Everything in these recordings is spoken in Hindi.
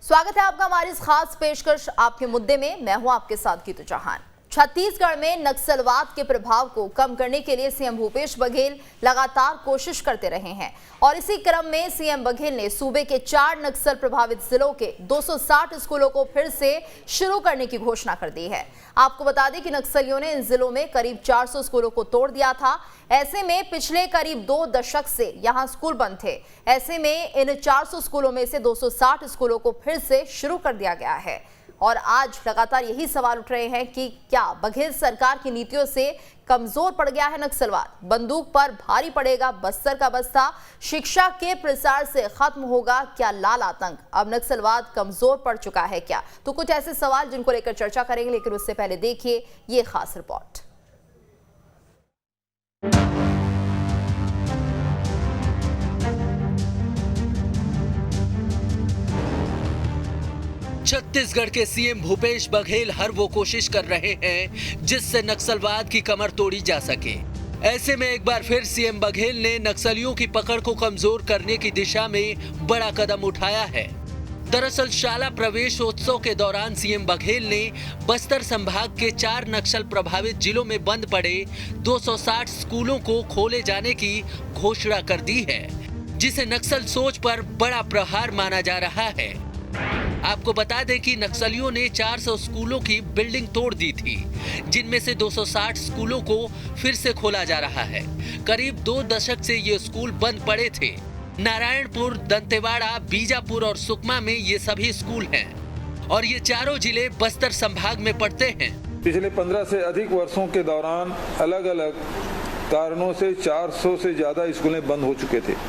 स्वागत है आपका हमारी इस खास पेशकश आपके मुद्दे में। मैं हूं आपके साथ गीतू चौहान। छत्तीसगढ़ में नक्सलवाद के प्रभाव को कम करने के लिए सीएम भूपेश बघेल लगातार कोशिश करते रहे हैं और इसी क्रम में सीएम बघेल ने सूबे के 4 नक्सल प्रभावित जिलों के 260 स्कूलों को फिर से शुरू करने की घोषणा कर दी है। आपको बता दें कि नक्सलियों ने इन जिलों में करीब 400 स्कूलों को तोड़ दिया था। ऐसे में पिछले करीब 2 दशक से यहां स्कूल बंद थे। ऐसे में इन 400 स्कूलों में से 260 स्कूलों को फिर से शुरू कर दिया गया है और आज लगातार यही सवाल उठ रहे हैं कि क्या बघेल सरकार की नीतियों से कमजोर पड़ गया है नक्सलवाद? बंदूक पर भारी पड़ेगा बस्तर का बस्ता? शिक्षा के प्रसार से खत्म होगा क्या लाल आतंक? अब नक्सलवाद कमजोर पड़ चुका है क्या? तो कुछ ऐसे सवाल जिनको लेकर चर्चा करेंगे, लेकिन उससे पहले देखिए ये खास रिपोर्ट। छत्तीसगढ़ के सीएम भूपेश बघेल हर वो कोशिश कर रहे हैं जिससे नक्सलवाद की कमर तोड़ी जा सके। ऐसे में एक बार फिर सीएम बघेल ने नक्सलियों की पकड़ को कमजोर करने की दिशा में बड़ा कदम उठाया है। दरअसल शाला प्रवेशोत्सव के दौरान सीएम बघेल ने बस्तर संभाग के 4 नक्सल प्रभावित जिलों में बंद पड़े 260 स्कूलों को खोले जाने की घोषणा कर दी है, जिसे नक्सल सोच पर बड़ा प्रहार माना जा रहा है। आपको बता दें कि नक्सलियों ने 400 स्कूलों की बिल्डिंग तोड़ दी थी, जिनमें से 260 स्कूलों को फिर से खोला जा रहा है। करीब 2 दशक से ये स्कूल बंद पड़े थे। नारायणपुर, दंतेवाड़ा, बीजापुर और सुकमा में ये सभी स्कूल हैं और ये चारों जिले बस्तर संभाग में पड़ते हैं। पिछले 15 से अधिक वर्षों के दौरान अलग अलग कारणों से 400 से ज्यादा स्कूलें बंद हो चुके थे।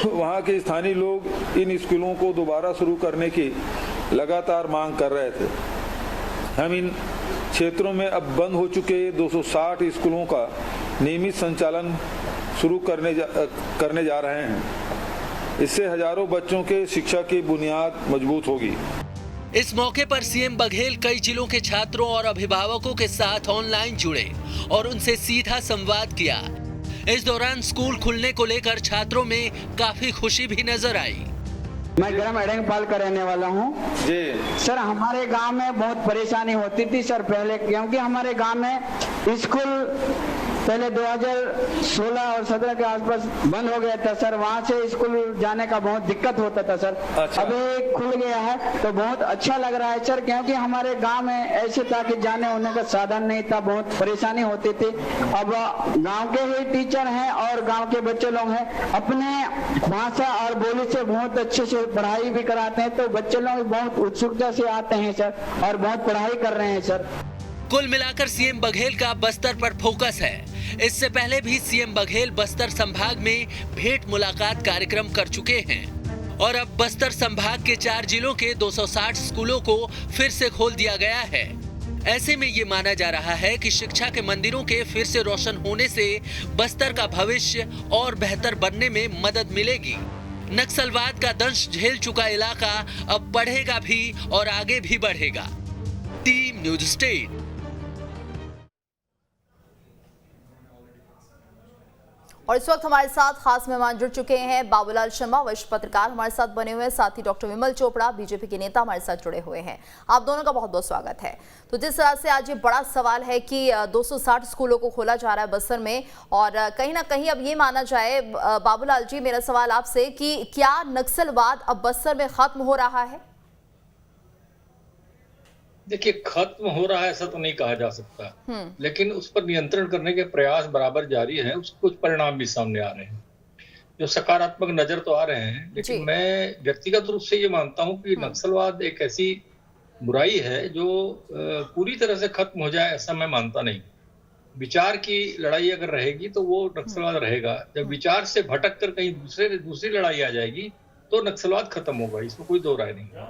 वहाँ के स्थानीय लोग इन स्कूलों को दोबारा शुरू करने की लगातार मांग कर रहे थे। हम इन क्षेत्रों में अब बंद हो चुके 260 स्कूलों का नियमित संचालन शुरू करने जा रहे हैं। इससे हजारों बच्चों के शिक्षा की बुनियाद मजबूत होगी। इस मौके पर सीएम बघेल कई जिलों के छात्रों और अभिभावकों के साथ ऑनलाइन जुड़े और उनसे सीधा संवाद किया। इस दौरान स्कूल खुलने को लेकर छात्रों में काफी खुशी भी नजर आई। मैं ग्राम एडंगपाल का रहने वाला हूँ जी। सर, हमारे गांव में बहुत परेशानी होती थी सर पहले, क्योंकि हमारे गांव में स्कूल पहले 2016 और 17 के आसपास बंद हो गया था सर। वहाँ से स्कूल जाने का बहुत दिक्कत होता था सर। अच्छा। अभी खुल गया है तो बहुत अच्छा लग रहा है सर, क्योंकि हमारे गांव में ऐसे था कि जाने होने का साधन नहीं था, बहुत परेशानी होती थी। अब गांव के ही टीचर हैं और गांव के बच्चे लोग हैं, अपने भाषा और बोली से बहुत अच्छे से पढ़ाई भी कराते हैं, तो बच्चे लोग बहुत उत्सुकता से आते हैं सर और बहुत पढ़ाई कर रहे हैं सर। कुल मिलाकर सीएम बघेल का बस्तर पर फोकस है। इससे पहले भी सीएम बघेल बस्तर संभाग में भेंट मुलाकात कार्यक्रम कर चुके हैं और अब बस्तर संभाग के 4 जिलों के 260 स्कूलों को फिर से खोल दिया गया है। ऐसे में ये माना जा रहा है कि शिक्षा के मंदिरों के फिर से रोशन होने से बस्तर का भविष्य और बेहतर बनने में मदद मिलेगी। नक्सलवाद का दंश झेल चुका इलाका अब बढ़ेगा भी और आगे भी बढ़ेगा। Team news state. और इस वक्त हमारे साथ खास मेहमान जुड़ चुके हैं। बाबूलाल शर्मा वरिष्ठ पत्रकार हमारे साथ बने हुए हैं, साथ ही डॉक्टर विमल चोपड़ा बीजेपी के नेता हमारे साथ जुड़े हुए हैं। आप दोनों का बहुत बहुत स्वागत है। तो जिस तरह से आज ये बड़ा सवाल है कि 260 स्कूलों को खोला जा रहा है बस्तर में, और कहीं ना कहीं अब ये माना जाए, बाबूलाल जी मेरा सवाल आपसे कि क्या नक्सलवाद अब बस्तर में खत्म हो रहा है? देखिए, खत्म हो रहा है ऐसा तो नहीं कहा जा सकता, लेकिन उस पर नियंत्रण करने के प्रयास बराबर जारी हैं। उसके कुछ परिणाम भी सामने आ रहे हैं जो सकारात्मक नजर तो आ रहे हैं, लेकिन मैं व्यक्तिगत रूप से ये मानता हूं कि नक्सलवाद एक ऐसी बुराई है जो पूरी तरह से खत्म हो जाए ऐसा मैं मानता नहीं। विचार की लड़ाई अगर रहेगी तो वो नक्सलवाद रहेगा। जब विचार से भटक कर कहीं दूसरी लड़ाई आ जाएगी तो नक्सलवाद खत्म होगा, इसमें कोई दो राय नहीं।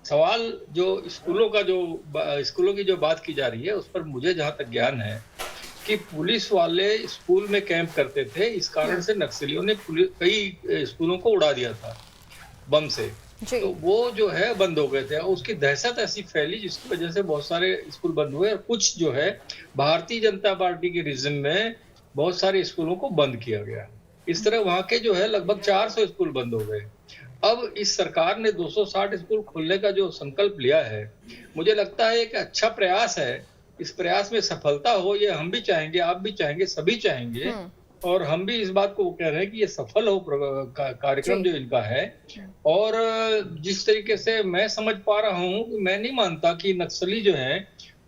सवाल जो स्कूलों की जो बात की जा रही है उस पर मुझे जहां तक ज्ञान है कि पुलिस वाले स्कूल में कैंप करते थे, इस कारण से नक्सलियों ने कई स्कूलों को उड़ा दिया था बम से, तो वो जो है बंद हो गए थे। उसकी दहशत ऐसी फैली जिसकी वजह से बहुत सारे स्कूल बंद हुए और कुछ जो है भारतीय जनता पार्टी के रिजिम में बहुत सारे स्कूलों को बंद किया गया। इस तरह वहां के जो है लगभग 400 स्कूल बंद हो गए। अब इस सरकार ने 260 स्कूल खोलने का जो संकल्प लिया है, मुझे लगता है एक अच्छा प्रयास है। इस प्रयास में सफलता हो ये हम भी चाहेंगे, आप भी चाहेंगे, सभी चाहेंगे। और हम भी इस बात को कह रहे हैं कि ये सफल हो कार्यक्रम जो इनका है। और जिस तरीके से मैं समझ पा रहा हूँ कि मैं नहीं मानता कि नक्सली जो है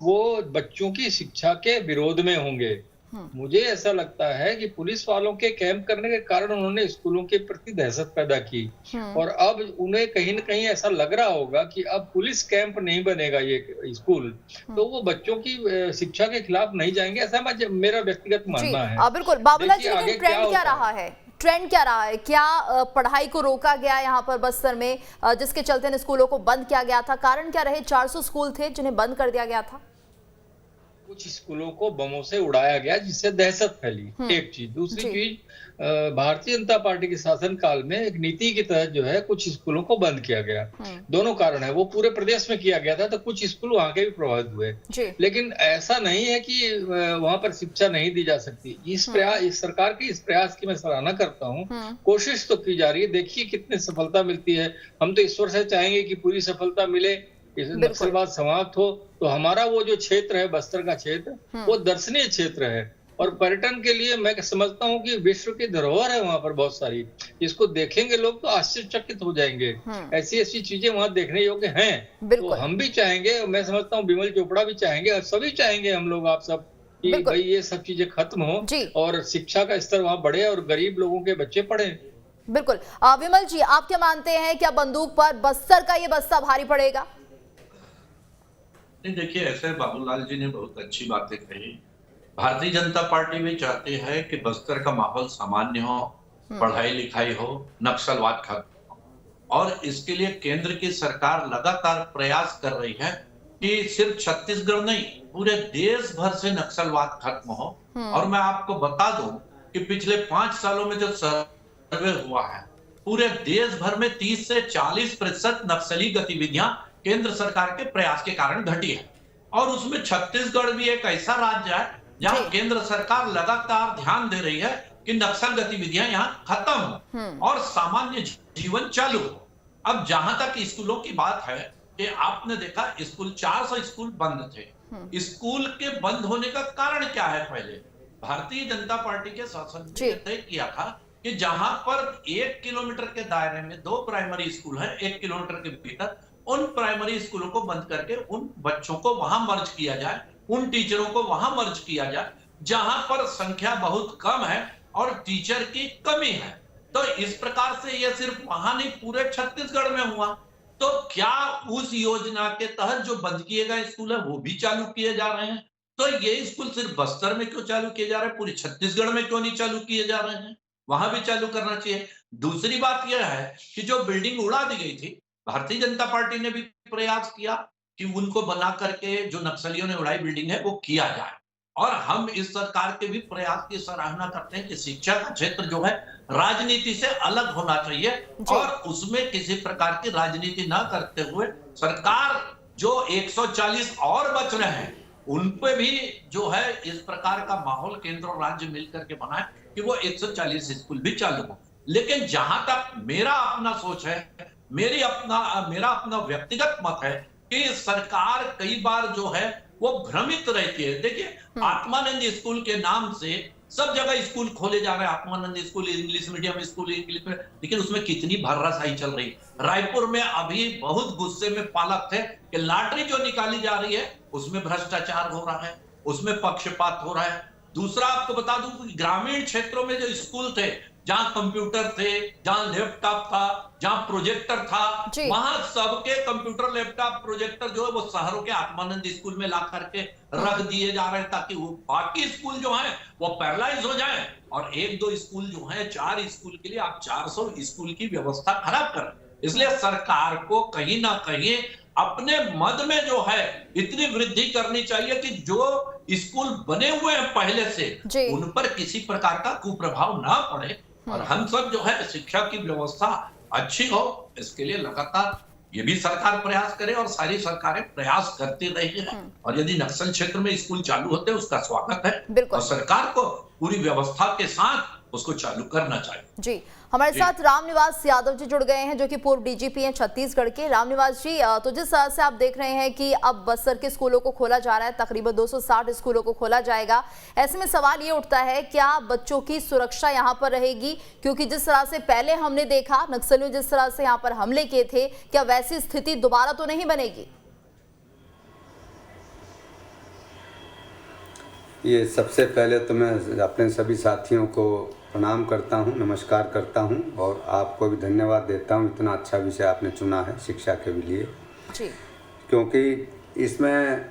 वो बच्चों की शिक्षा के विरोध में होंगे। मुझे ऐसा लगता है कि पुलिस वालों के कैंप करने के कारण उन्होंने स्कूलों के प्रति दहशत पैदा की। और अब उन्हें कहीं न कहीं ऐसा लग रहा होगा कि अब पुलिस कैंप नहीं बनेगा ये स्कूल, तो वो बच्चों की शिक्षा के खिलाफ नहीं जाएंगे, ऐसा मेरा व्यक्तिगत मानना है। बिल्कुल बाबूलाल जी, लेकिन ट्रेंड क्या रहा है? ट्रेंड क्या रहा है? क्या पढ़ाई को रोका गया यहाँ पर बस्तर में, जिसके चलते स्कूलों को बंद किया गया था? कारण क्या रहे? 400 स्कूल थे जिन्हें बंद कर दिया गया था। कुछ स्कूलों को बमों से उड़ाया गया जिससे दहशत फैली, एक चीज। दूसरी चीज, भारतीय जनता पार्टी के शासनकाल में एक नीति के तहत जो है कुछ स्कूलों को बंद किया गया। दोनों कारण है, वो पूरे प्रदेश में किया गया था तो कुछ स्कूल वहां के भी प्रभावित हुए। लेकिन ऐसा नहीं है कि वहां पर शिक्षा नहीं दी जा सकती। इस सरकार के इस प्रयास की मैं सराहना करता हूँ। कोशिश तो की जा रही है, देखिए कितनी सफलता मिलती है। हम तो ईश्वर से चाहेंगे कि पूरी सफलता मिले, नक्सलवाद समाप्त हो, तो हमारा वो जो क्षेत्र है बस्तर का क्षेत्र, वो दर्शनीय क्षेत्र है। और पर्यटन के लिए मैं समझता हूँ कि विश्व की धरोहर है वहां पर बहुत सारी, इसको देखेंगे लोग तो आश्चर्यचकित हो जाएंगे। ऐसी ऐसी चीजें वहां देखने योग्य हैं। तो हम भी चाहेंगे, मैं समझता हूँ विमल चोपड़ा भी चाहेंगे और सभी चाहेंगे, हम लोग आप सब, कि भाई ये सब चीजें खत्म हो और शिक्षा का स्तर वहां बढ़े और गरीब लोगों के बच्चे पढ़े। बिल्कुल। विमल जी, आप क्या मानते हैं, क्या बंदूक पर बस्तर का ये बस्ता भारी पड़ेगा? नहीं, देखिए, ऐसे बाबूलाल जी ने बहुत अच्छी बातें कही। भारतीय जनता पार्टी भी चाहती है कि बस्तर का माहौल सामान्य हो, पढ़ाई लिखाई हो, नक्सलवाद खत्म हो। और इसके लिए केंद्र की सरकार लगातार प्रयास कर रही है कि सिर्फ छत्तीसगढ़ नहीं, पूरे देश भर से नक्सलवाद खत्म हो। और मैं आपको बता दूं कि पिछले 5 सालों में जो सर्वे हुआ है, पूरे देश भर में 30 से 40% नक्सली गतिविधियां केंद्र सरकार के प्रयास के कारण घटी है। और उसमें छत्तीसगढ़ भी एक ऐसा राज्य है जहां केंद्र सरकार लगातार ध्यान दे रही है कि नक्सल गतिविधियां यहां खत्म हो और सामान्य जीवन चालू हो। अब जहां तक स्कूलों की बात है कि आपने देखा स्कूल 400 स्कूल बंद थे। स्कूल के बंद होने का कारण क्या है? पहले भारतीय जनता पार्टी के शासन ने तय किया था कि जहां पर 1 किलोमीटर के दायरे में 2 प्राइमरी स्कूल है, 1 किलोमीटर के भीतर, उन प्राइमरी स्कूलों को बंद करके उन बच्चों को वहां मर्ज किया जाए, उन टीचरों को वहां मर्ज किया जाए जहां पर संख्या बहुत कम है और टीचर की कमी है। तो इस प्रकार से यह सिर्फ वहां नहीं, पूरे छत्तीसगढ़ में हुआ। तो क्या उस योजना के तहत जो बंद किए गए स्कूल है वो भी चालू किए जा रहे हैं? तो ये स्कूल सिर्फ बस्तर में क्यों चालू किए जा रहे हैं, पूरे छत्तीसगढ़ में क्यों नहीं चालू किए जा रहे हैं? वहां भी चालू करना चाहिए। दूसरी बात यह है कि जो बिल्डिंग उड़ा दी गई थी, भारतीय जनता पार्टी ने भी प्रयास किया कि उनको बना करके जो नक्सलियों ने उड़ाई बिल्डिंग है वो किया जाए। और हम इस सरकार के भी प्रयास की सराहना करते हैं कि शिक्षा का क्षेत्र जो है राजनीति से अलग होना चाहिए और उसमें किसी प्रकार की राजनीति ना करते हुए सरकार जो 140 और बच रहे हैं उन पे भी जो है इस प्रकार का माहौल केंद्र और राज्य मिलकर के बनाए कि वो 140 स्कूल भी चालू हो। लेकिन जहां तक मेरा अपना सोच है, मेरा अपना व्यक्तिगत मत है कि सरकार कई बार जो है वो भ्रमित रहती है। देखिए, आत्मानंद स्कूल के नाम से सब जगह स्कूल खोले जा रहे हैं, Atmanand school, English medium school, English में, लेकिन उसमें कितनी भर्राशाही चल रही है। रायपुर में अभी बहुत गुस्से में पालक थे कि लॉटरी जो निकाली जा रही है उसमें भ्रष्टाचार हो रहा है, उसमें पक्षपात हो रहा है। दूसरा आपको बता दूं कि ग्रामीण क्षेत्रों में जो स्कूल थे जहां कंप्यूटर थे, जहां लैपटॉप था, जहां प्रोजेक्टर था, वहां सबके कंप्यूटर, लैपटॉप, प्रोजेक्टर जो है वो शहरों के आत्मानंद स्कूल में ला करके रख दिए जा रहे हैं ताकि वो बाकी स्कूल जो है वो पैरालाइज हो जाए और 1-2 स्कूल जो है, 4 स्कूल के लिए आप 400 स्कूल की व्यवस्था खराब कर। इसलिए सरकार को कहीं ना कहीं अपने मद में जो है इतनी वृद्धि करनी चाहिए कि जो स्कूल बने हुए हैं पहले से उन पर किसी प्रकार का कुप्रभाव ना पड़े और हम सब जो है शिक्षा की व्यवस्था अच्छी हो, इसके लिए लगातार ये भी सरकार प्रयास करे और सारी सरकारें प्रयास करती रही है। और यदि नक्सल क्षेत्र में स्कूल चालू होते हैं उसका स्वागत है और सरकार को पूरी व्यवस्था के साथ उसको चालू करना चाहिए। जी, हमारे साथ रामनिवास यादव जी जुड़ गए हैं, जो कि पूर्व डीजीपी हैं छत्तीसगढ़ के। रामनिवास जी, तो जिस तरह से आप देख रहे हैं कि अब बस्तर के स्कूलों को खोला जा रहा है, तकरीबन 260 स्कूलों को खोला जाएगा, ऐसे में सवाल ये उठता है क्या बच्चों की सुरक्षा यहाँ पर रहेगी? क्योंकि जिस तरह से पहले हमने देखा नक्सलियों जिस तरह से यहाँ पर हमले किए थे, क्या वैसी स्थिति दोबारा तो नहीं बनेगी? ये सबसे पहले तो मैं अपने सभी साथियों को प्रणाम करता हूं, नमस्कार करता हूं और आपको भी धन्यवाद देता हूं। इतना अच्छा विषय आपने चुना है शिक्षा के लिए जी। क्योंकि इसमें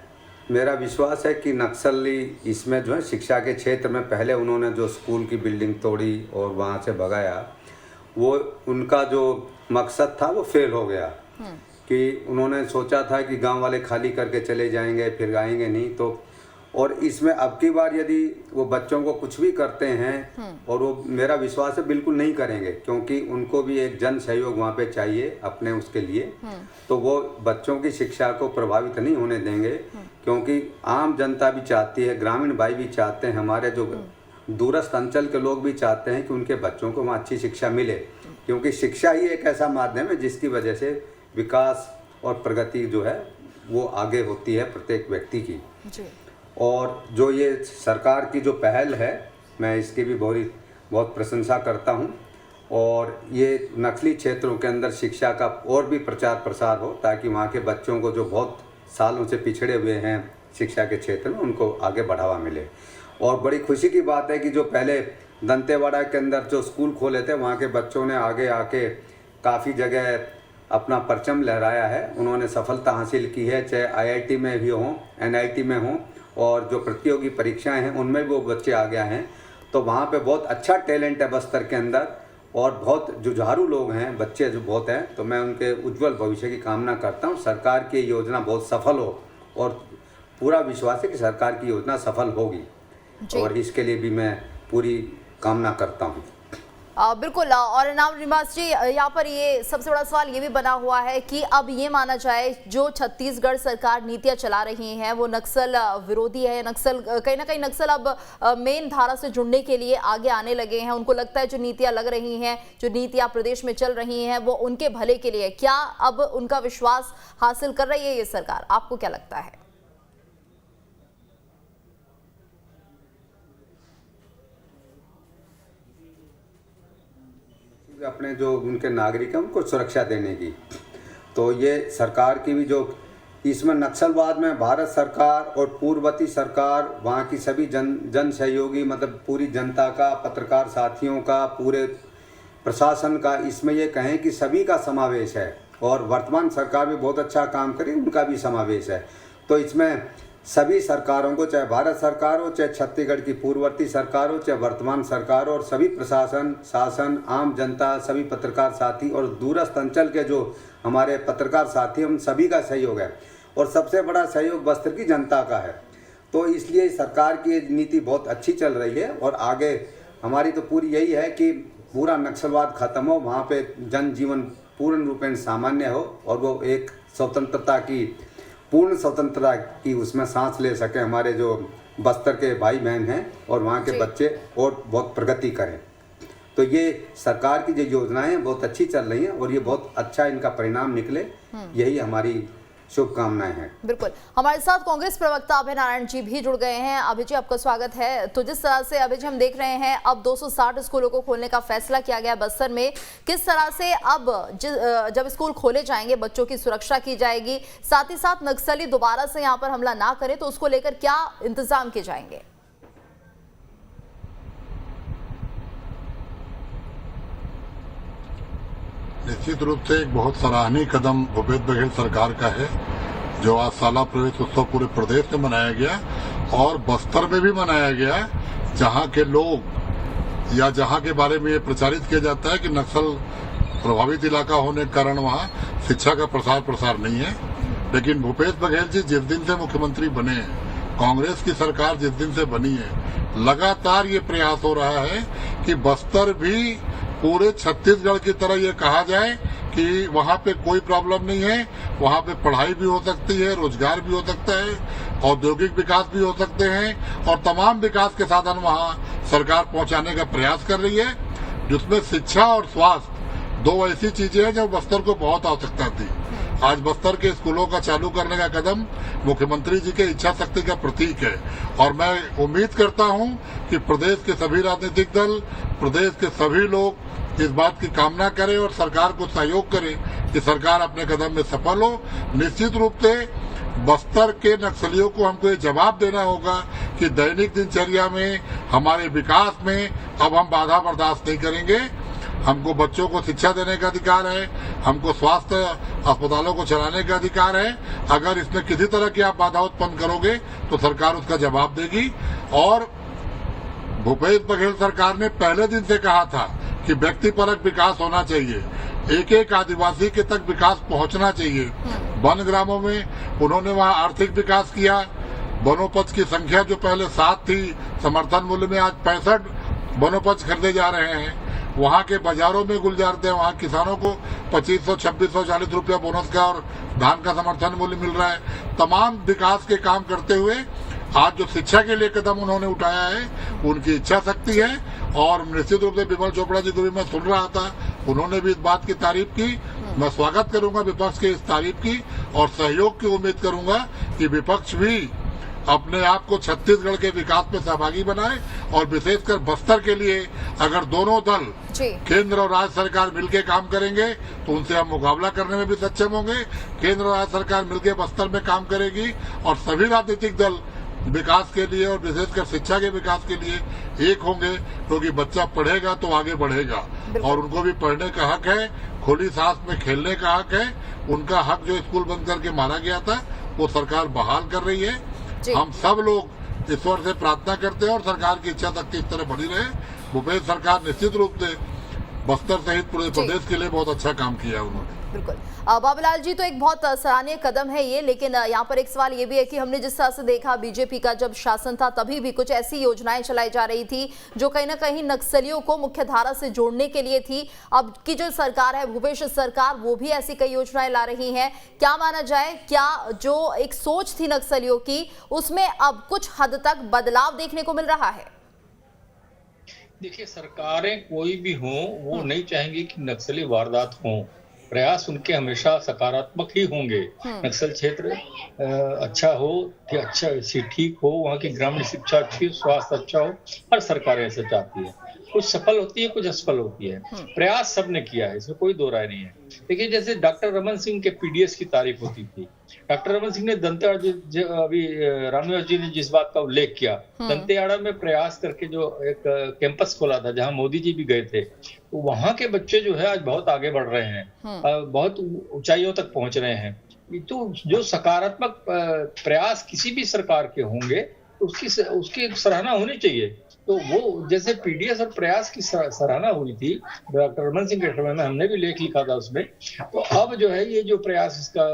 मेरा विश्वास है कि नक्सली इसमें जो है शिक्षा के क्षेत्र में पहले उन्होंने जो स्कूल की बिल्डिंग तोड़ी और वहाँ से भगाया, वो उनका जो मकसद था वो फेल हो गया। कि उन्होंने सोचा था कि गांव वाले खाली करके चले जाएंगे फिर आएंगे नहीं, तो और इसमें अब की बार यदि वो बच्चों को कुछ भी करते हैं और वो मेरा विश्वास है बिल्कुल नहीं करेंगे, क्योंकि उनको भी एक जन सहयोग वहाँ पे चाहिए अपने उसके लिए, तो वो बच्चों की शिक्षा को प्रभावित नहीं होने देंगे। क्योंकि आम जनता भी चाहती है, ग्रामीण भाई भी चाहते हैं, हमारे जो दूरस्थ अंचल के लोग भी चाहते हैं कि उनके बच्चों को वहाँ अच्छी शिक्षा मिले, क्योंकि शिक्षा ही एक ऐसा माध्यम है जिसकी वजह से विकास और प्रगति जो है वो आगे होती है प्रत्येक व्यक्ति की। और जो ये सरकार की जो पहल है, मैं इसकी भी बहुत प्रशंसा करता हूँ। और ये नक्सली क्षेत्रों के अंदर शिक्षा का और भी प्रचार प्रसार हो, ताकि वहाँ के बच्चों को जो बहुत सालों से पिछड़े हुए हैं शिक्षा के क्षेत्र में, उनको आगे बढ़ावा मिले। और बड़ी खुशी की बात है कि जो पहले दंतेवाड़ा के अंदर जो स्कूल खोले थे, वहाँ के बच्चों ने आगे आके काफ़ी जगह अपना परचम लहराया है, उन्होंने सफलता हासिल की है, चाहे IIT में भी हों, NIT में हों, और जो प्रतियोगी परीक्षाएं हैं उनमें भी वो बच्चे आ गया हैं। तो वहाँ पे बहुत अच्छा टैलेंट है बस्तर के अंदर और बहुत जुझारू लोग हैं, बच्चे जो बहुत हैं। तो मैं उनके उज्जवल भविष्य की कामना करता हूँ। सरकार की योजना बहुत सफल हो और पूरा विश्वास है कि सरकार की योजना सफल होगी, और इसके लिए भी मैं पूरी कामना करता हूँ। बिल्कुल। और रामनिवास जी, यहाँ पर ये सबसे बड़ा सवाल ये भी बना हुआ है कि अब ये माना जाए जो छत्तीसगढ़ सरकार नीतियाँ चला रही हैं वो नक्सल विरोधी है, नक्सल कहीं ना कहीं नक्सल अब मेन धारा से जुड़ने के लिए आगे आने लगे हैं। उनको लगता है जो नीतियाँ लग रही हैं, जो नीतियाँ प्रदेश में चल रही हैं, वो उनके भले के लिए। क्या अब उनका विश्वास हासिल कर रही है ये सरकार? आपको क्या लगता है? अपने जो उनके नागरिक हैं उनको सुरक्षा देने की, तो ये सरकार की भी जो इसमें नक्सलवाद में भारत सरकार और पूर्ववर्ती सरकार, वहाँ की सभी जन सहयोगी, मतलब पूरी जनता का, पत्रकार साथियों का, पूरे प्रशासन का, इसमें ये कहें कि सभी का समावेश है। और वर्तमान सरकार भी बहुत अच्छा काम करे, उनका भी समावेश है। तो इसमें सभी सरकारों को, चाहे भारत सरकार हो, चाहे छत्तीसगढ़ की पूर्ववर्ती सरकार हो, चाहे वर्तमान सरकार हो, और सभी प्रशासन, शासन, आम जनता, सभी पत्रकार साथी और दूरस्थ अंचल के जो हमारे पत्रकार साथी, उन सभी का सहयोग है। और सबसे बड़ा सहयोग बस्तर की जनता का है। तो इसलिए सरकार की नीति बहुत अच्छी चल रही है और आगे हमारी तो पूरी यही है कि पूरा नक्सलवाद खत्म हो, वहाँ पे जनजीवन पूर्ण रूपेण सामान्य हो और वो एक स्वतंत्रता की, पूर्ण स्वतंत्रता की उसमें सांस ले सके हमारे जो बस्तर के भाई बहन हैं और वहाँ के बच्चे और बहुत प्रगति करें। तो ये सरकार की जो योजनाएं हैं बहुत अच्छी चल रही हैं और ये बहुत अच्छा इनका परिणाम निकले, यही हमारी शुभकामनाएं हैं। बिल्कुल। हमारे साथ कांग्रेस प्रवक्ता अभय नारायण जी भी जुड़ गए हैं। अभय जी, आपका स्वागत है। तो जिस तरह से अभय जी हम देख रहे हैं अब 260 स्कूलों को खोलने का फैसला किया गया बस्तर में, किस तरह से अब जब स्कूल खोले जाएंगे बच्चों की सुरक्षा की जाएगी, साथ ही साथ नक्सली दोबारा से यहाँ पर हमला ना करे तो उसको लेकर क्या इंतजाम किए जाएंगे? निश्चित रूप से एक बहुत सराहनीय कदम भूपेश बघेल सरकार का है, जो आज साला प्रवेश उत्सव पूरे प्रदेश में मनाया गया और बस्तर में भी मनाया गया, जहां के लोग या जहां के बारे में ये प्रचारित किया जाता है कि नक्सल प्रभावित इलाका होने के कारण वहां शिक्षा का प्रसार नहीं है। लेकिन भूपेश बघेल जी जिस दिन से मुख्यमंत्री बने हैं, कांग्रेस की सरकार जिस दिन से बनी है, लगातार ये प्रयास हो रहा है कि बस्तर भी पूरे छत्तीसगढ़ की तरह ये कहा जाए कि वहाँ पे कोई प्रॉब्लम नहीं है, वहाँ पे पढ़ाई भी हो सकती है, रोजगार भी हो सकता है, औद्योगिक विकास भी हो सकते हैं और तमाम विकास के साधन वहाँ सरकार पहुंचाने का प्रयास कर रही है, जिसमें शिक्षा और स्वास्थ्य दो ऐसी चीजें हैं जो बस्तर को बहुत आवश्यकता थी। आज बस्तर के स्कूलों का चालू करने का कदम मुख्यमंत्री जी के इच्छा शक्ति का प्रतीक है और मैं उम्मीद करता हूं कि प्रदेश के सभी राजनीतिक दल, प्रदेश के सभी लोग इस बात की कामना करें और सरकार को सहयोग करें कि सरकार अपने कदम में सफल हो। निश्चित रूप से बस्तर के नक्सलियों को हमको ये जवाब देना होगा कि दैनिक दिनचर्या में, हमारे विकास में अब हम बाधा बर्दाश्त नहीं करेंगे। हमको बच्चों को शिक्षा देने का अधिकार है, हमको स्वास्थ्य अस्पतालों को चलाने का अधिकार है। अगर इसमें किसी तरह की आप बाधा उत्पन्न करोगे तो सरकार उसका जवाब देगी। और भूपेश बघेल सरकार ने पहले दिन से कहा था कि व्यक्तिपरक विकास होना चाहिए, एक एक आदिवासी के तक विकास पहुंचना चाहिए। वन ग्रामों में उन्होंने वहां आर्थिक विकास किया। वनोपज की संख्या जो पहले 7 थी, समर्थन मूल्य में आज 65 वनोपज खरीदे जा रहे हैं। वहां के बाजारों में गुलजारते हैं, वहां किसानों को 2500, 2640 रुपया बोनस का और धान का समर्थन मूल्य मिल रहा है। तमाम विकास के काम करते हुए आज जो शिक्षा के लिए कदम उन्होंने उठाया है, उनकी इच्छा शक्ति है। और निश्चित रूप से विमल चोपड़ा जी को भी मैं सुन रहा था, उन्होंने भी इस बात की तारीफ की। मैं स्वागत करूंगा विपक्ष के इस तारीफ की और सहयोग की उम्मीद करूंगा कि विपक्ष भी अपने आप को छत्तीसगढ़ के विकास में सहभागी बनाए और विशेषकर बस्तर के लिए अगर दोनों दल केंद्र और राज्य सरकार मिलकर काम करेंगे तो उनसे हम मुकाबला करने में भी सक्षम होंगे। केंद्र और राज्य सरकार मिलकर बस्तर में काम करेगी और सभी राजनीतिक दल विकास के लिए और विशेषकर शिक्षा के विकास के लिए एक होंगे, क्योंकि बच्चा पढ़ेगा तो आगे बढ़ेगा और उनको भी पढ़ने का हक है, खुली सांस में खेलने का हक है। उनका हक जो स्कूल बंद करके मारा गया था वो सरकार बहाल कर रही है। हम सब लोग ईश्वर से प्रार्थना करते हैं और सरकार की इच्छा शक्ति इस तरह बढ़ी रहे। भूपेश सरकार निश्चित रूप से बस्तर सहित पूरे प्रदेश के लिए बहुत अच्छा काम किया उन्होंने। बिल्कुल बाबूलाल जी, तो एक बहुत सराहनीय कदम है ये, लेकिन यहाँ पर एक सवाल ये भी है कि हमने जिस तरह से देखा बीजेपी का जब शासन था तभी भी कुछ ऐसी योजनाएं चलाई जा रही थी जो कहीं ना कहीं नक्सलियों को मुख्य धारा से जोड़ने के लिए थी। अब की जो सरकार है, भूपेश सरकार, वो भी ऐसी कई योजनाएं ला रही हैं। क्या माना जाए, क्या जो एक सोच थी नक्सलियों की उसमें अब कुछ हद तक बदलाव देखने को मिल रहा है? देखिए, सरकारें कोई भी हो वो नहीं चाहेंगी कि नक्सली वारदात हो। प्रयास उनके हमेशा सकारात्मक ही होंगे। नक्सल क्षेत्र अच्छा हो, अच्छा ठीक हो, वहाँ की ग्रामीण शिक्षा अच्छी, स्वास्थ्य अच्छा हो, हर सरकार ऐसा चाहती है। कुछ सफल होती है, कुछ असफल होती है। प्रयास सबने किया है, इसमें कोई दो राय नहीं है। देखिए, जैसे डॉक्टर रमन सिंह के पीडीएस की तारीफ होती थी, डॉक्टर रमन सिंह ने दंतेवाड़ा, अभी रामनिवास जी ने जिस बात का उल्लेख किया, दंतेवाड़ा में प्रयास करके जो एक कैंपस खोला था जहां मोदी जी भी गए थे, तो वहां के बच्चे जो है आज बहुत आगे बढ़ रहे हैं, बहुत ऊंचाइयों तक पहुंच रहे हैं। तो जो सकारात्मक प्रयास किसी भी सरकार के होंगे तो उसकी सराहना होनी चाहिए। तो वो जैसे पीडीएस और प्रयास की सराहना हुई थी डॉक्टर रमन सिंह के समय में, हमने भी लेख लिखा था उसमें। तो अब जो है ये जो प्रयास इसका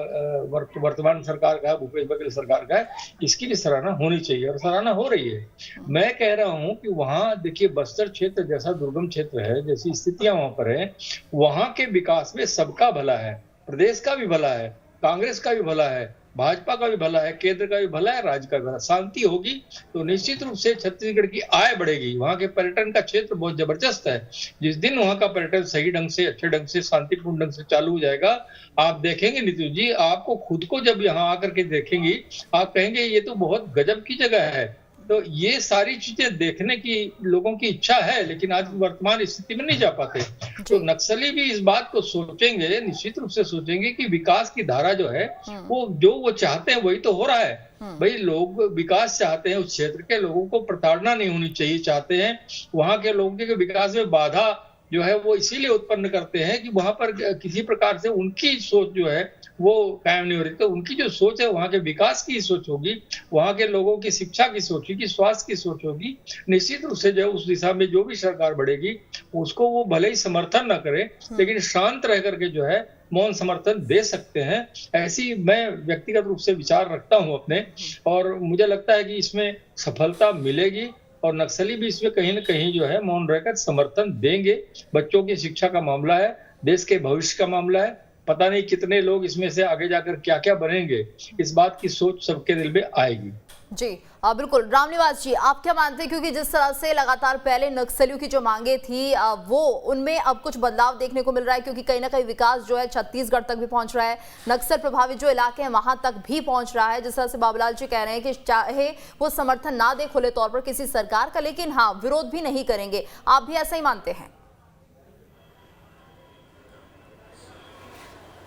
वर्तमान सरकार का, भूपेश बघेल सरकार का है, इसकी भी सराहना होनी चाहिए और सराहना हो रही है। मैं कह रहा हूँ कि वहाँ देखिए, बस्तर क्षेत्र जैसा दुर्गम क्षेत्र है, जैसी स्थितियां वहां पर है, वहां के विकास में सबका भला है, प्रदेश का भी भला है, कांग्रेस का भी भला है, भाजपा का भी भला है, केंद्र का भी भला है, राज्य का भी भला। शांति होगी तो निश्चित रूप से छत्तीसगढ़ की आय बढ़ेगी। वहाँ के पर्यटन का क्षेत्र बहुत जबरदस्त है। जिस दिन वहाँ का पर्यटन सही ढंग से, अच्छे ढंग से, शांतिपूर्ण ढंग से चालू हो जाएगा, आप देखेंगे नीतीश जी, आपको खुद को जब यहाँ आकर के देखेंगी, आप कहेंगे ये तो बहुत गजब की जगह है। तो ये सारी चीजें देखने की लोगों की इच्छा है, लेकिन आज वर्तमान स्थिति में नहीं जा पाते। तो नक्सली भी इस बात को सोचेंगे, निश्चित रूप से सोचेंगे कि विकास की धारा जो है वो चाहते हैं वही तो हो रहा है। भाई, लोग विकास चाहते हैं, उस क्षेत्र के लोगों को प्रताड़ना नहीं होनी चाहिए चाहते हैं। वहां के लोगों के विकास में बाधा जो है वो इसीलिए उत्पन्न करते हैं कि वहां पर किसी प्रकार से उनकी सोच जो है वो कायम नहीं हो रही। तो उनकी जो सोच है वहां के विकास की सोच होगी, वहां के लोगों की शिक्षा की सोच होगी, स्वास्थ्य की सोच होगी। निश्चित रूप से जो उस दिशा में जो भी सरकार बढ़ेगी उसको वो भले ही समर्थन ना करे, लेकिन शांत रह करके जो है मौन समर्थन दे सकते हैं। ऐसी मैं व्यक्तिगत रूप से विचार रखता हूं अपने, और मुझे लगता है कि इसमें सफलता मिलेगी और नक्सली भी इसमें कहीं न कहीं जो है मौन रहकर समर्थन देंगे। बच्चों की शिक्षा का मामला है, देश के भविष्य का मामला है, पता नहीं कितने लोग इसमें से आगे जाकर क्या क्या बनेंगे, इस बात की सोच सबके दिल में आएगी। जी बिल्कुल। रामनिवास जी, आप क्या मानते हैं, क्योंकि जिस तरह से लगातार पहले नक्सलियों की जो मांगे थी वो उनमें अब कुछ बदलाव देखने को मिल रहा है, क्योंकि कहीं ना कहीं विकास जो है छत्तीसगढ़ तक भी पहुंच रहा है, नक्सल प्रभावित जो इलाके हैं वहां तक भी पहुंच रहा है। जिस तरह से बाबूलाल जी कह रहे हैं कि चाहे वो समर्थन ना दे खुले तौर पर किसी सरकार का, लेकिन हाँ विरोध भी नहीं करेंगे, आप भी ऐसा ही मानते हैं?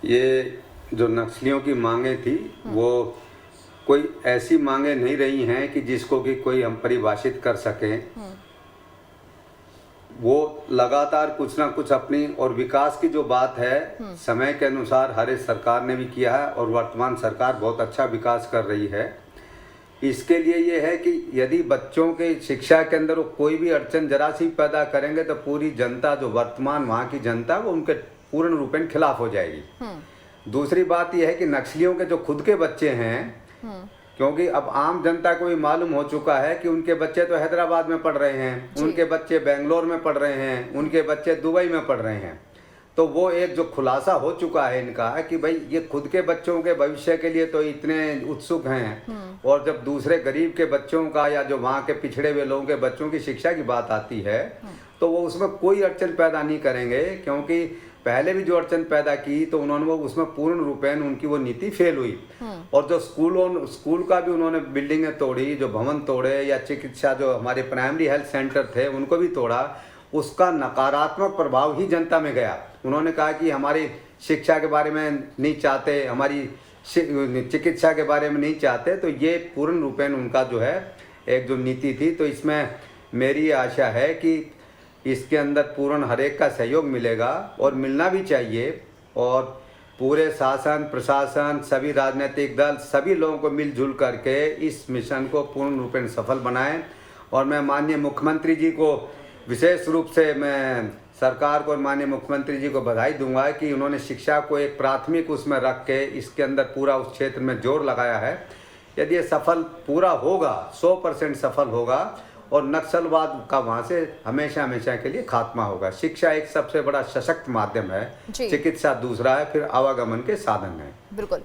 ये जो नक्सलियों की मांगे थी वो कोई ऐसी मांगे नहीं रही हैं कि जिसको कि कोई हम परिभाषित कर सकें। वो लगातार कुछ ना कुछ अपनी, और विकास की जो बात है समय के अनुसार हर एक सरकार ने भी किया है और वर्तमान सरकार बहुत अच्छा विकास कर रही है। इसके लिए ये है कि यदि बच्चों के शिक्षा के अंदर वो कोई भी अड़चन जरा सी पैदा करेंगे तो पूरी जनता, जो वर्तमान वहाँ की जनता, वो उनके पूर्ण रूपेण खिलाफ हो जाएगी। दूसरी बात यह है कि नक्सलियों के जो खुद के बच्चे हैं, क्योंकि अब आम जनता को भी मालूम हो चुका है कि उनके बच्चे तो हैदराबाद में पढ़ रहे हैं, उनके बच्चे बेंगलोर में पढ़ रहे हैं, उनके बच्चे दुबई में पढ़ रहे हैं, तो वो एक जो खुलासा हो चुका है इनका कि भाई ये खुद के बच्चों के भविष्य के लिए तो इतने उत्सुक हैं, और जब दूसरे गरीब के बच्चों का या जो वहाँ के पिछड़े हुए लोगों के बच्चों की शिक्षा की बात आती है तो वो उसमें कोई अड़चन पैदा नहीं करेंगे, क्योंकि पहले भी जो अड़चन पैदा की तो उन्होंने वो उसमें पूर्ण रूपेण उनकी वो नीति फेल हुई। और जो स्कूल का भी उन्होंने बिल्डिंगें तोड़ी, जो भवन तोड़े, या चिकित्सा जो हमारे प्राइमरी हेल्थ सेंटर थे उनको भी तोड़ा, उसका नकारात्मक प्रभाव ही जनता में गया। उन्होंने कहा कि हमारी शिक्षा के बारे में नहीं चाहते, हमारी चिकित्सा के बारे में नहीं चाहते, तो ये पूर्ण रूपेण उनका जो है एक जो नीति थी। तो इसमें मेरी आशा है कि इसके अंदर पूर्ण हर एक का सहयोग मिलेगा और मिलना भी चाहिए, और पूरे शासन प्रशासन सभी राजनीतिक दल सभी लोगों को मिलजुल करके इस मिशन को पूर्ण रूपेण सफल बनाएं। और मैं माननीय मुख्यमंत्री जी को विशेष रूप से मैं सरकार को और माननीय मुख्यमंत्री जी को बधाई दूंगा कि उन्होंने शिक्षा को एक प्राथमिक उसमें रख के इसके अंदर पूरा उस क्षेत्र में जोर लगाया है। यदि ये सफल पूरा होगा, 100% सफल होगा, और नक्सलवाद का वहाँ से हमेशा हमेशा के लिए खात्मा होगा। शिक्षा एक सबसे बड़ा सशक्त माध्यम है, चिकित्सा दूसरा है, फिर आवागमन के साधन है। बिल्कुल।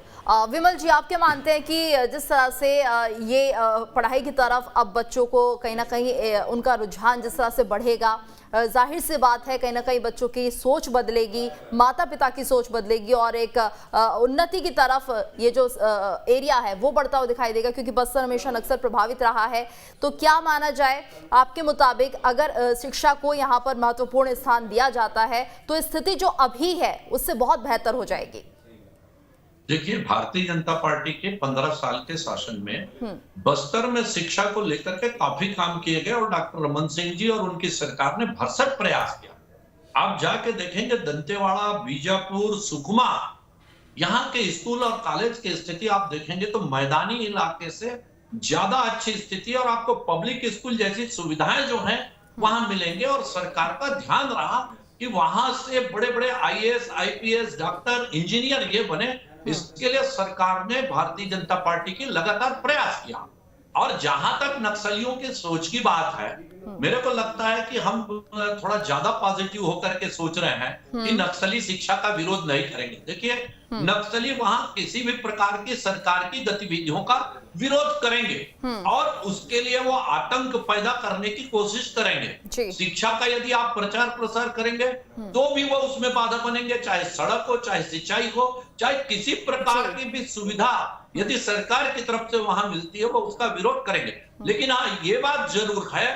विमल जी, आप क्या मानते हैं कि जिस तरह से ये पढ़ाई की तरफ अब बच्चों को कहीं ना कहीं उनका रुझान जिस तरह से बढ़ेगा, जाहिर सी बात है कहीं ना कहीं बच्चों की सोच बदलेगी, माता पिता की सोच बदलेगी, और एक उन्नति की तरफ ये जो एरिया है वो बढ़ता हुआ दिखाई देगा, क्योंकि बस्तर हमेशा नक्सल प्रभावित रहा है। तो क्या माना जाए आपके मुताबिक, अगर शिक्षा को यहाँ पर महत्वपूर्ण स्थान दिया जाता है तो स्थिति जो अभी है उससे बहुत बेहतर हो जाएगी? देखिए, भारतीय जनता पार्टी के 15 साल के शासन में बस्तर में शिक्षा को लेकर के काफी काम किए गए, और डॉक्टर रमन सिंह जी और उनकी सरकार ने भरसक प्रयास किया। आप जाके देखेंगे दंतेवाड़ा, बीजापुर, सुकमा, यहाँ के स्कूल और कॉलेज की स्थिति आप देखेंगे तो मैदानी इलाके से ज्यादा अच्छी स्थिति, और आपको पब्लिक स्कूल जैसी सुविधाएं जो हैं वहां मिलेंगे। और सरकार का ध्यान रहा कि वहां से बड़े बड़े IAS, IPS, डॉक्टर, इंजीनियर ये बने। इसके लिए सरकार ने, भारतीय जनता पार्टी की, लगातार प्रयास किया। और जहां तक नक्सलियों की सोच की बात है, मेरे को लगता है कि हम थोड़ा ज्यादा पॉजिटिव होकर के सोच रहे हैं कि नक्सली शिक्षा का विरोध नहीं करेंगे। देखिए, नक्सली वहां किसी भी प्रकार की सरकार की गतिविधियों का विरोध करेंगे और उसके लिए वो आतंक पैदा करने की कोशिश करेंगे। शिक्षा का यदि आप प्रचार प्रसार करेंगे तो भी वो उसमें बाधा बनेंगे, चाहे सड़क हो, चाहे सिंचाई हो, चाहे किसी प्रकार की भी सुविधा यदि सरकार की तरफ से वहां मिलती है वो उसका विरोध करेंगे। लेकिन हाँ, ये बात जरूर है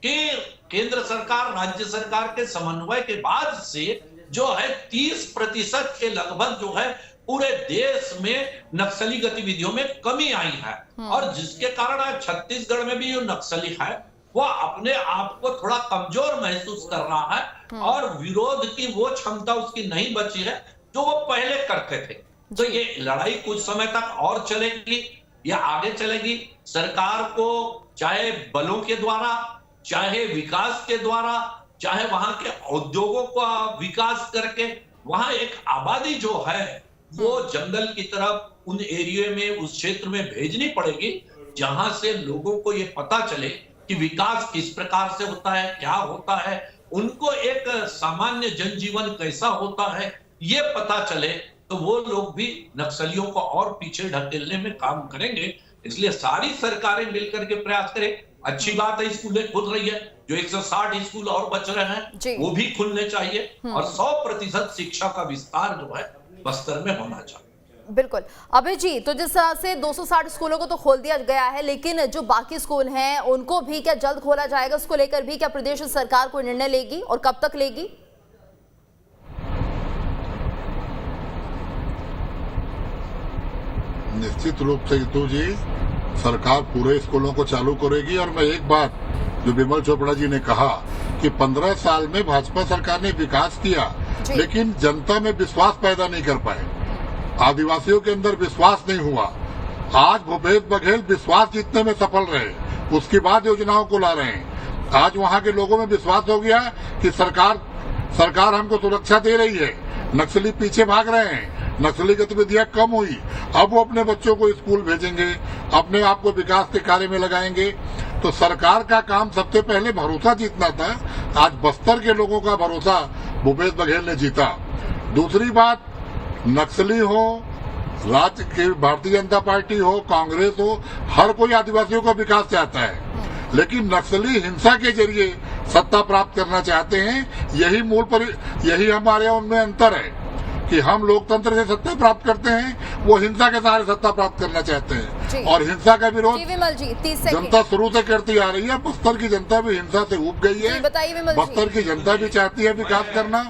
कि केंद्र सरकार, राज्य सरकार के समन्वय के बाद से जो है 30% के लगभग जो है पूरे देश में नक्सली गतिविधियों में कमी आई है, और जिसके कारण आज छत्तीसगढ़ में भी जो नक्सली है वो अपने आप को थोड़ा कमजोर महसूस कर रहा है, और विरोध की वो क्षमता उसकी नहीं बची है जो वो पहले करते थे। तो ये लड़ाई कुछ समय तक और चलेगी, या आगे चलेगी। सरकार को चाहे बलों के द्वारा, चाहे विकास के द्वारा, चाहे वहां के उद्योगों का विकास करके वहां एक आबादी जो है वो जंगल की तरफ उन एरिया में, उस क्षेत्र में भेजनी पड़ेगी, जहां से लोगों को ये पता चले कि विकास किस प्रकार से होता है, क्या होता है, उनको एक सामान्य जनजीवन कैसा होता है ये पता चले, तो वो लोग भी नक्सलियों को और पीछे ढकेलने में काम करेंगे। इसलिए सारी सरकारें मिलकर के प्रयास करें। अच्छी बात है, स्कूलें खुल रही है, जो 160 स्कूल और बच रहे हैं वो भी खुलने चाहिए और 100% शिक्षा का विस्तार जो है बस्तर में होना चाहिए। बिल्कुल अभय जी, तो जिस तरह से 260 स्कूलों को तो खोल दिया गया है, लेकिन जो बाकी स्कूल हैं उनको भी क्या जल्द खोला जाएगा? उसको लेकर भी क्या प्रदेश सरकार कोई निर्णय लेगी और कब तक लेगी? निश्चित रूप से रितु जी, सरकार पूरे स्कूलों को चालू करेगी। और मैं एक बात जो विमल चोपड़ा जी ने कहा कि 15 साल में भाजपा सरकार ने विकास किया, लेकिन जनता में विश्वास पैदा नहीं कर पाए, आदिवासियों के अंदर विश्वास नहीं हुआ। आज भूपेश बघेल विश्वास जीतने में सफल रहे, उसके बाद योजनाओं को ला रहे हैं। आज वहाँ के लोगों में विश्वास हो गया कि सरकार हमको सुरक्षा दे रही है, नक्सली पीछे भाग रहे हैं, नक्सली गतिविधियां कम हुई। अब वो अपने बच्चों को स्कूल भेजेंगे, अपने आप को विकास के कार्य में लगाएंगे। तो सरकार का काम सबसे पहले भरोसा जीतना था। आज बस्तर के लोगों का भरोसा भूपेश बघेल ने जीता। दूसरी बात, नक्सली हो, राज्य की भारतीय जनता पार्टी हो, कांग्रेस हो, हर कोई आदिवासियों का विकास चाहता है, लेकिन नक्सली हिंसा के जरिए सत्ता प्राप्त करना चाहते हैं। यही हमारे उनमें अंतर है कि हम लोकतंत्र से सत्ता प्राप्त करते हैं, वो हिंसा के सहारे सत्ता प्राप्त करना चाहते हैं। और हिंसा का विरोध जनता शुरू से करती आ रही है। बस्तर की जनता भी हिंसा से ऊब गई है। बस्तर की जनता भी चाहती है विकास करना,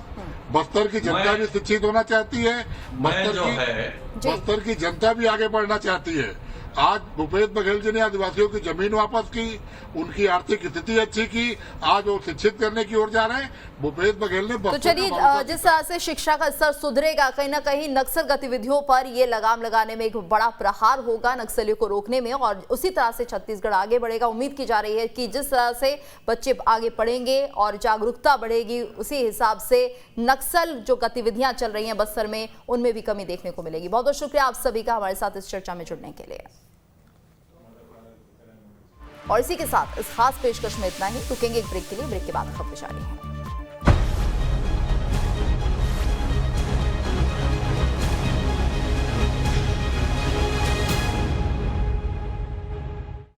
बस्तर की जनता भी शिक्षित होना चाहती है, बस्तर की जनता भी आगे बढ़ना चाहती है। आज भूपेश बघेल जी ने आदिवासियों की जमीन वापस की, उनकी आर्थिक स्थिति अच्छी की, आज वो शिक्षित करने की ओर जा रहे हैं। भूपेश बघेल ने तो चलिए, जिस तरह से शिक्षा का स्तर सुधरेगा, कहीं ना कहीं नक्सल गतिविधियों पर ये लगाम लगाने में एक बड़ा प्रहार होगा, नक्सलियों को रोकने में, और उसी तरह से छत्तीसगढ़ आगे बढ़ेगा। उम्मीद की जा रही है कि जिस तरह से बच्चे आगे पढ़ेंगे और जागरूकता बढ़ेगी, उसी हिसाब से नक्सल जो गतिविधियां चल रही हैं बस्तर में, उनमें भी कमी देखने को मिलेगी। बहुत बहुत शुक्रिया आप सभी का हमारे साथ इस चर्चा में जुड़ने के लिए। और इसी के साथ इस खास पेशकश में इतना ही। रुकेंगे एक ब्रेक के लिए, ब्रेक के बाद खबरें जारी हैं।